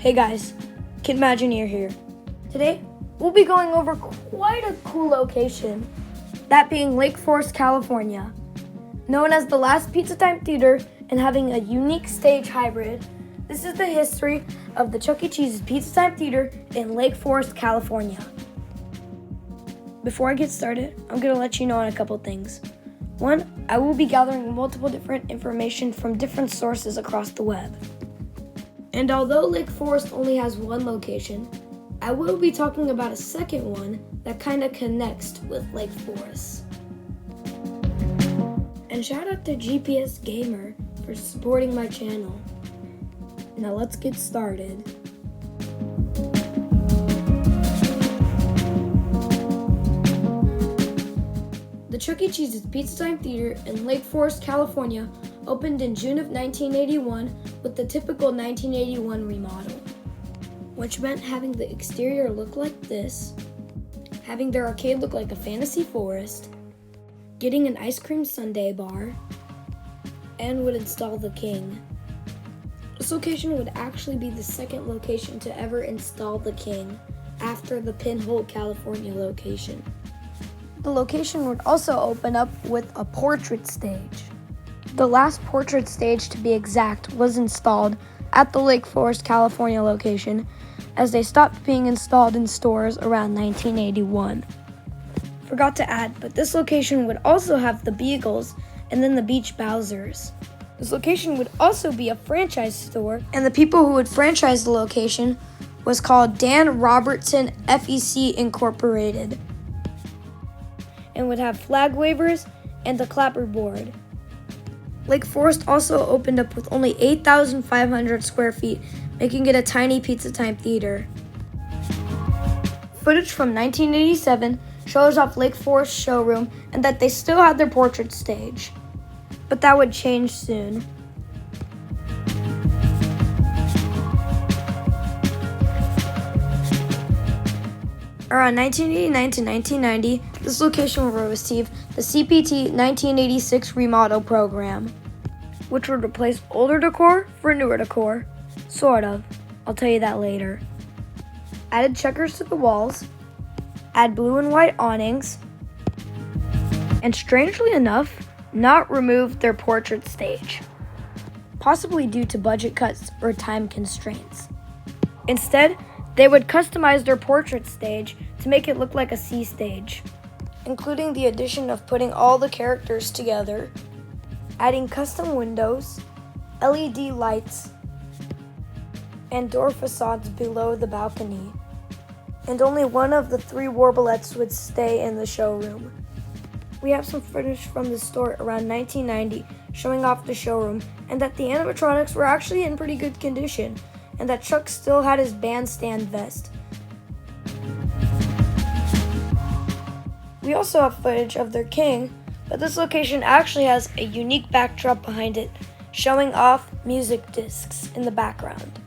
Hey guys, Kid Imagineer here. Today, we'll be going over quite a cool location, that being Lake Forest, California. Known as the last Pizza Time Theater and having a unique stage hybrid, this is the history of the Chuck E. Cheese's Pizza Time Theater in Lake Forest, California. Before I get started, I'm going to let you know on a couple things. One, I will be gathering multiple different information from different sources across the web. And although Lake Forest only has one location, I will be talking about a second one that kind of connects with Lake Forest. And shout out to GPS Gamer for supporting my channel. Now let's get started. The Chuck E. Cheese's Pizza Time Theater in Lake Forest, California opened in June of 1981 with the typical 1981 remodel, which meant having the exterior look like this, having their arcade look like a fantasy forest, getting an ice cream sundae bar, and would install the King. This location would actually be the second location to ever install the King after the Pinhole, California location. The location would also open up with a portrait stage. The last portrait stage, to be exact, was installed at the Lake Forest, California location, as they stopped being installed in stores around 1981. Forgot to add, but this location would also have the Beagles and then the Beach Bowsers. This location would also be a franchise store, and the people who would franchise the location was called Dan Robertson FEC Incorporated, and would have flag wavers and a clapperboard. Lake Forest also opened up with only 8,500 square feet, making it a tiny Pizza Time theater. Footage from 1987 shows off Lake Forest showroom and that they still had their portrait stage, but that would change soon. Around 1989 to 1990, this location will receive the CPT 1986 remodel program, which would replace older decor for newer decor. Sort of. I'll tell you that later. Added checkers to the walls, add blue and white awnings, and strangely enough, not remove their portrait stage, possibly due to budget cuts or time constraints. Instead, they would customize their portrait stage to make it look like a C stage, including the addition of putting all the characters together, adding custom windows, LED lights, and door facades below the balcony. And only one of the 3 Warblettes would stay in the showroom. We have some footage from the store around 1990 showing off the showroom, and that the animatronics were actually in pretty good condition, and that Chuck still had his bandstand vest. We also have footage of their King, but this location actually has a unique backdrop behind it, showing off music discs in the background.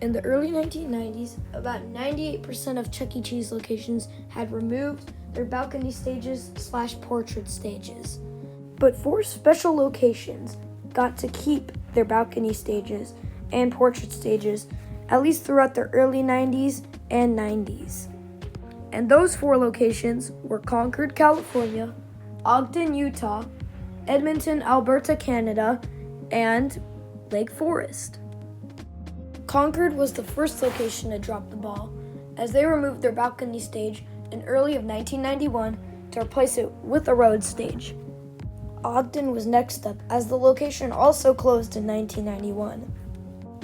In the early 1990s, about 98% of Chuck E. Cheese locations had removed their balcony stages / portrait stages. But 4 special locations got to keep their balcony stages and portrait stages, at least throughout the early 90s and 90s. And those 4 locations were Concord, California, Ogden, Utah, Edmonton, Alberta, Canada, and Lake Forest. Concord was the first location to drop the ball, as they removed their balcony stage in early of 1991 to replace it with a road stage. Ogden was next up, as the location also closed in 1991.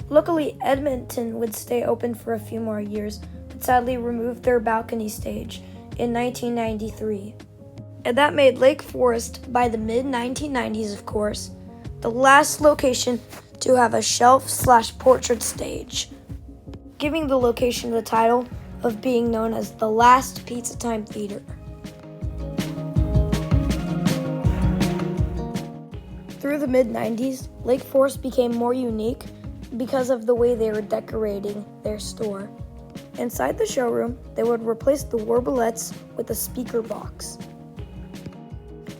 Luckily, Edmonton would stay open for a few more years, but sadly removed their balcony stage in 1993. And that made Lake Forest, by the mid-1990s of course, the last location to have a shelf / portrait stage, giving the location the title of being known as the last Pizza Time Theater. Through the mid-90s, Lake Forest became more unique because of the way they were decorating their store. Inside the showroom, they would replace the Warblettes with a speaker box.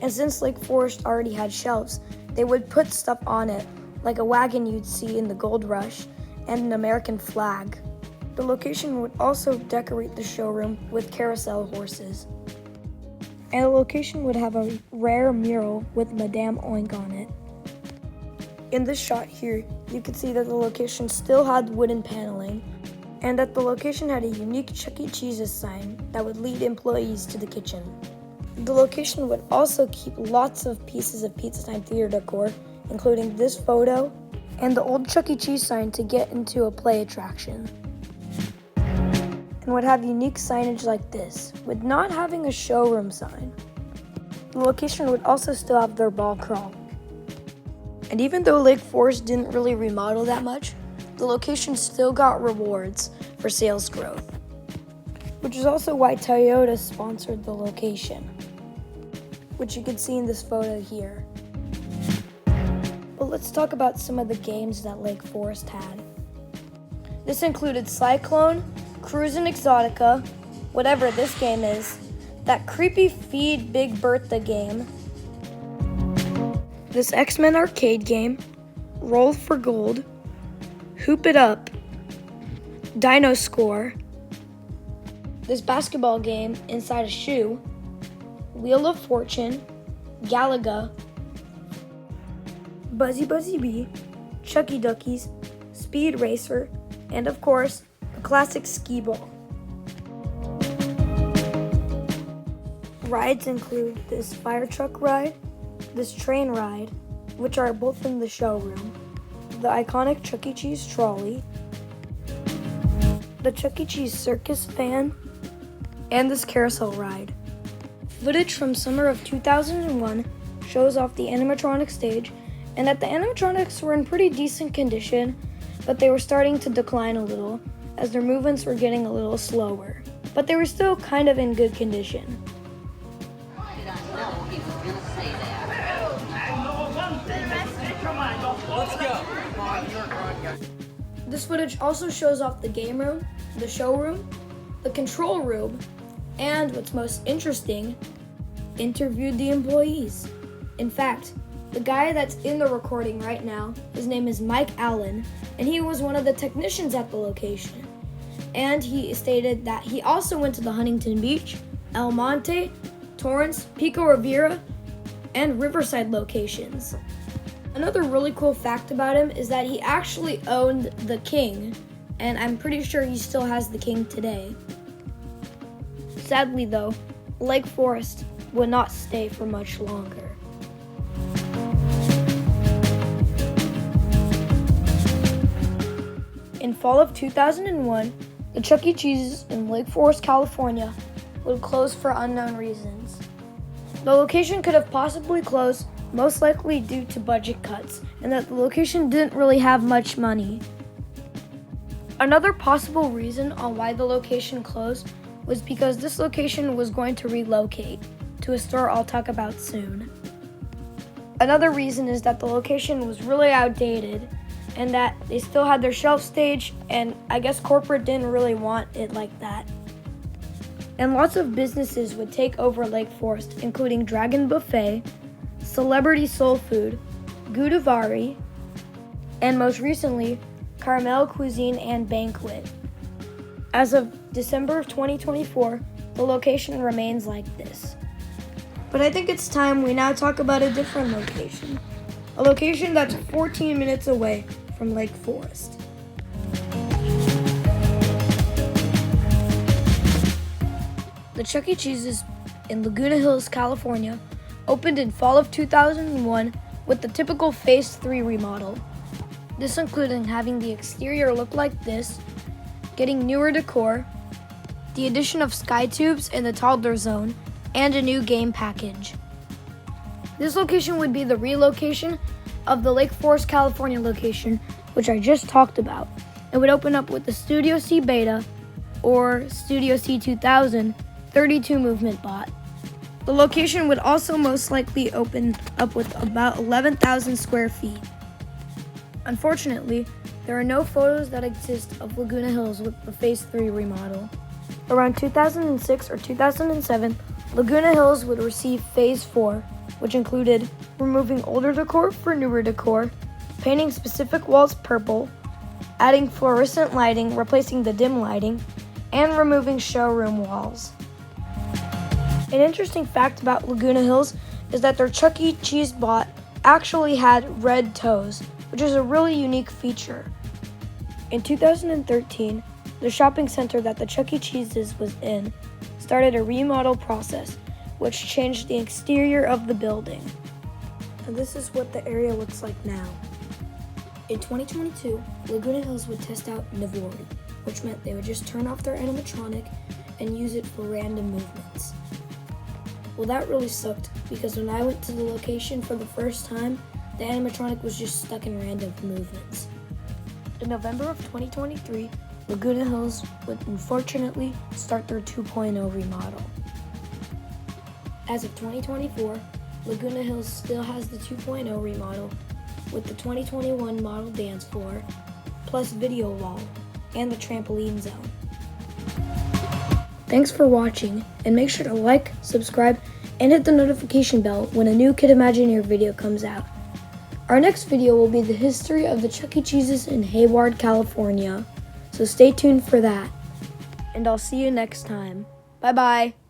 And since Lake Forest already had shelves, they would put stuff on it, like a wagon you'd see in the Gold Rush and an American flag. The location would also decorate the showroom with carousel horses. And the location would have a rare mural with Madame Oink on it. In this shot here, you can see that the location still had wooden paneling, and that the location had a unique Chuck E. Cheese's sign that would lead employees to the kitchen. The location would also keep lots of pieces of Pizza Time Theater decor, including this photo and the old Chuck E. Cheese sign to get into a play attraction. And would have unique signage like this, with not having a showroom sign. The location would also still have their ball crawl. And even though Lake Forest didn't really remodel that much, the location still got rewards for sales growth, which is also why Toyota sponsored the location, which you can see in this photo here. But let's talk about some of the games that Lake Forest had. This included Cyclone, Cruisin' Exotica, whatever this game is, that creepy Feed Big Bertha game, this X-Men arcade game, Roll for Gold, Hoop It Up, Dino Score, this basketball game Inside a Shoe, Wheel of Fortune, Galaga, Buzzy Buzzy Bee, Chucky Duckies, Speed Racer, and of course, the classic skee ball. Rides include this fire truck ride, this train ride, which are both in the showroom, the iconic Chuck E. Cheese trolley, the Chuck E. Cheese circus van, and this carousel ride. Footage from summer of 2001 shows off the animatronic stage, and that the animatronics were in pretty decent condition, but they were starting to decline a little as their movements were getting a little slower. But they were still kind of in good condition. Let's go. This footage also shows off the game room, the showroom, the control room, and what's most interesting, interviewed the employees. In fact, the guy that's in the recording right now, his name is Mike Allen, and he was one of the technicians at the location. And he stated that he also went to the Huntington Beach, El Monte, Torrance, Pico Rivera, and Riverside locations. Another really cool fact about him is that he actually owned the King, and I'm pretty sure he still has the King today. Sadly though, Lake Forest would not stay for much longer. In fall of 2001, the Chuck E. Cheese's in Lake Forest, California would close for unknown reasons. The location could have possibly closed, most likely due to budget cuts, and that the location didn't really have much money. Another possible reason on why the location closed was because this location was going to relocate to a store I'll talk about soon. Another reason is that the location was really outdated and that they still had their shelf stage, and I guess corporate didn't really want it like that. And lots of businesses would take over Lake Forest, including Dragon Buffet, Celebrity Soul Food, Gudavari, and most recently, Carmel Cuisine and Banquet. As of December of 2024, the location remains like this. But I think it's time we now talk about a different location. A location that's 14 minutes away from Lake Forest. The Chuck E. Cheese's in Laguna Hills, California, opened in fall of 2001 with the typical Phase 3 remodel. This included having the exterior look like this, getting newer decor, the addition of sky tubes in the toddler zone, and a new game package. This location would be the relocation of the Lake Forest, California location, which I just talked about. It would open up with the Studio C Beta or Studio C 2000 32 movement bot. The location would also most likely open up with about 11,000 square feet. Unfortunately, there are no photos that exist of Laguna Hills with the Phase 3 remodel. Around 2006 or 2007, Laguna Hills would receive Phase 4, which included removing older decor for newer decor, painting specific walls purple, adding fluorescent lighting, replacing the dim lighting, and removing showroom walls. An interesting fact about Laguna Hills is that their Chuck E. Cheese bot actually had red toes, which is a really unique feature. In 2013, the shopping center that the Chuck E. Cheese's was in started a remodel process, which changed the exterior of the building. And this is what the area looks like now. In 2022, Laguna Hills would test out Navori, which meant they would just turn off their animatronic and use it for random movements. Well, that really sucked because when I went to the location for the first time, the animatronic was just stuck in random movements. In November of 2023, Laguna Hills would unfortunately start their 2.0 remodel. As of 2024, Laguna Hills still has the 2.0 remodel with the 2021 model dance floor, plus video wall, and the trampoline zone. Thanks for watching, and make sure to like, subscribe, and hit the notification bell when a new Kid Imagineer video comes out. Our next video will be the history of the Chuck E. Cheese's in Hayward, California, so stay tuned for that. And I'll see you next time. Bye-bye.